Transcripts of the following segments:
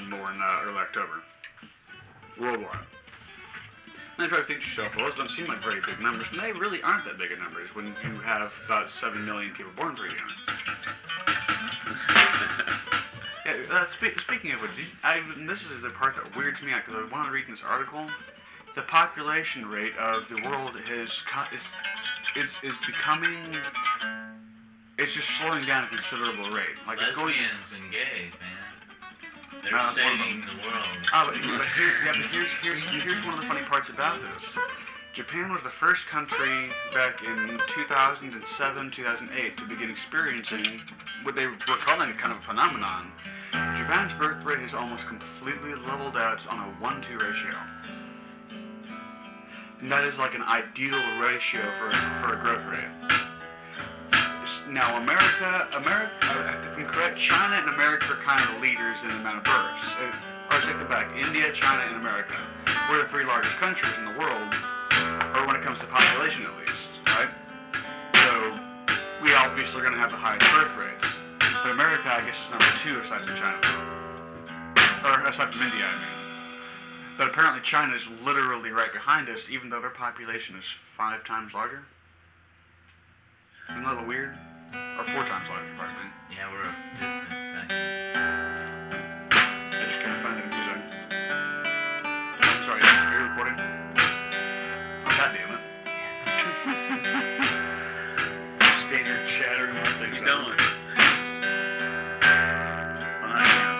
born early October. Worldwide. And you probably think to yourself, well, those don't seem like very big numbers, and they really aren't that big of numbers when you have about 7 million people born per year. Yeah, speaking of which, this is the part that weirds me out, because I wanted to read in this article, the population rate of the world is becoming, it's just slowing down at a considerable rate. Like lesbians and gays, man. They're saving the world. But here's one of the funny parts about this. Japan was the first country back in 2007, 2008 to begin experiencing what they were calling a kind of phenomenon. Japan's birth rate has almost completely leveled out on a 1-2 ratio. And that is like an ideal ratio for a growth rate. Now, America, if I'm correct, China and America are kind of the leaders in the amount of births. Or take it back, India, China, and America. We're the 3 largest countries in the world, or when it comes to population at least, right? So, we obviously are going to have the highest birth rates. But America, I guess, is number 2 aside from China. Or aside from India, I mean. But apparently China is literally right behind us, even though their population is 5 times larger. Isn't that a little weird? Or 4 times larger, pardon me. Yeah, we're a distant second. I just couldn't find it in music. I'm sorry, are you recording? Oh, God damn it. Stay here chattering while things Keep going. Well, I can't.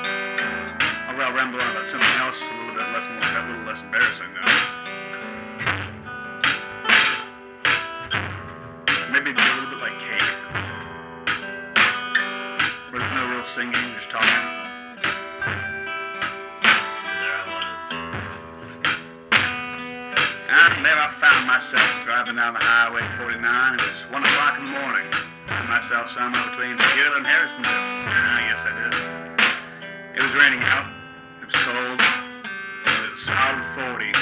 I'll ramble on about something else a little less embarrassing though. Maybe be a little bit like Cake. Where there's no real singing, just talking. There I was. And there I found myself driving down the highway 49. It was 1 o'clock in the morning. Found myself somewhere between Seattle and Harrisonville. Yes, I did. It was raining out. It was cold. It was solid 40.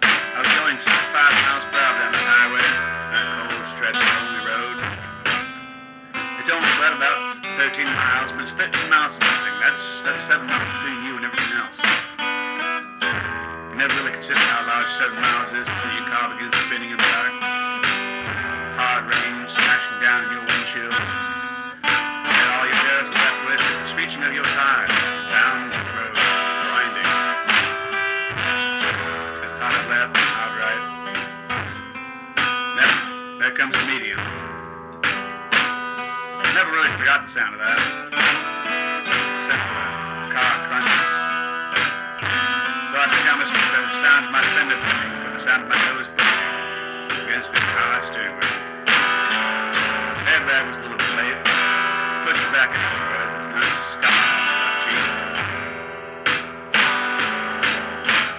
I was going 65 miles per hour down the highway. That cold stretch of lonely road. It's only about 13 miles, but it's 13 miles of nothing. That's 7 miles between you and everything else. You never really consider how large 7 miles is until your car begins spinning in the dark. Hard rain smashing down in your windshield. And all you're just left with is the screeching of your tires down the road, grinding. It's hard left and hard right. There comes the median. Never really forgot the sound of that. Except for the car crunching. Though I think I must have the sound of my fender bending for the sound of my nose breaking against the car steering wheel. The airbag was a little bit late. Pushed it back a little bit. Nice scuff on my left cheek.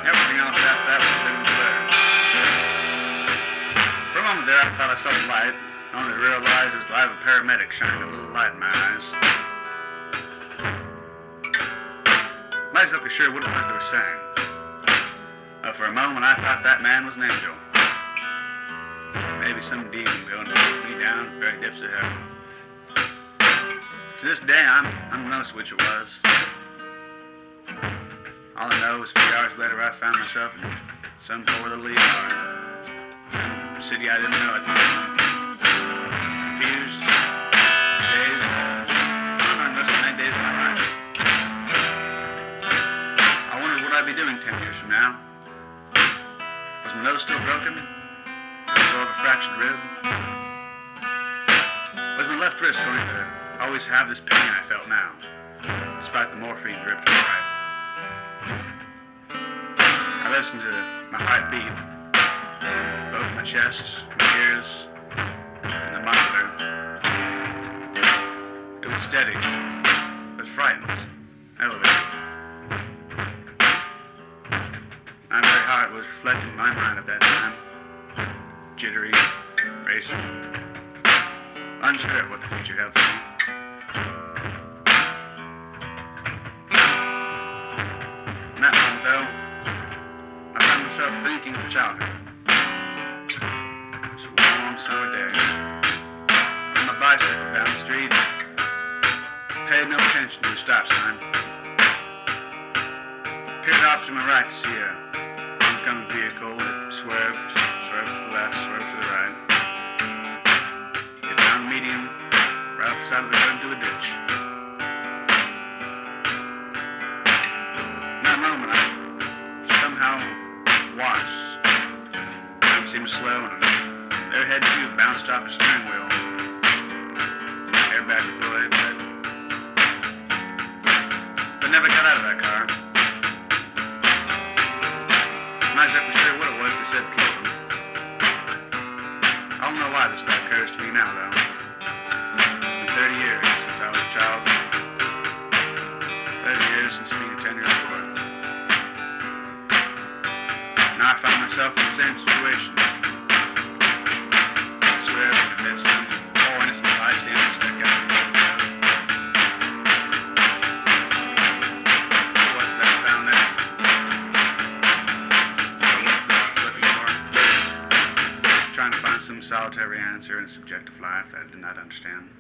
Everything else after that was a little blurred. For a moment there, I thought I saw the light. I only realized it was the light of a paramedic shining a little light in my eyes. I'm not exactly sure what it was they were saying. For a moment, I thought that man was an angel. Maybe some demon going to take me down to the very depths of heaven. To this day, I'm not sure which it was. All I know is a few hours later, I found myself in some poor little ER. Some city I didn't know at the time. Confused, dazed, wondering most of the days of my life. I wondered what I'd be doing 10 years from now. Was my nose still broken? Was I a fractured rib? Was my left wrist going to always have this pain I felt now, despite the morphine drip to the right? I listened to my heart beat, both my chest, my ears, and the monitor. It was steady. I was frightened, elevated. My very heart was reflecting in my mind at that time. Jittery, racing, unsure of what the future held for me. In that moment, though, I found myself thinking of childhood. It was a warm summer day. On my bicycle down the street, paid no attention to the stop sign. peered off to my right to see a oncoming vehicle that swerved to the left, swerved to the right. It found a median right off the side of the road to the ditch. In that moment, I somehow watched. Time seemed to slow, and their head tube bounced off the steering wheel. Airbag deployed, but never got out of that car. I'm not exactly sure what it was they said killed him. I don't know why this thought occurs to me now, though. It's been 30 years since I was a child. 30 years since being a 10-year-old boy. Now I find myself in the same situation. I swear that there's some poor innocent bystanders that got me. What was that I found there? Trying to find some solitary answer in a subjective life that I did not understand.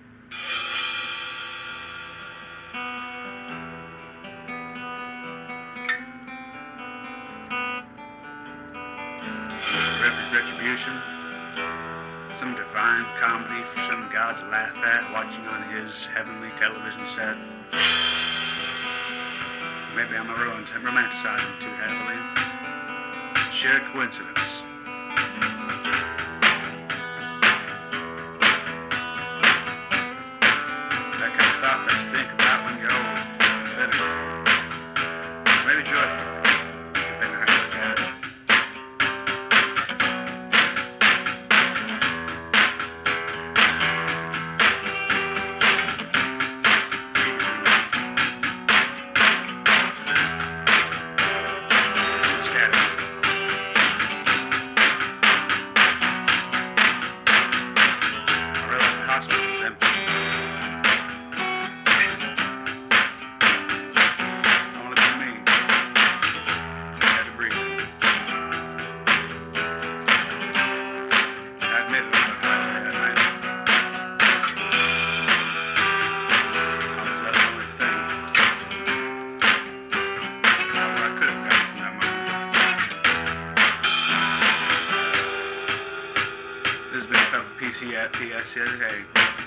Retribution, some divine comedy for some god to laugh at watching on his heavenly television set. Maybe I'm romanticizing too heavily. Sheer coincidence. That kind of thought that you think about when you're old. Bitter. Maybe joyful. Depending on how you look at it. This has been a couple P.S.A. Hey,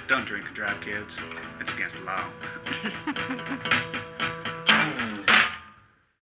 don't drink and drive, kids. It's against the law.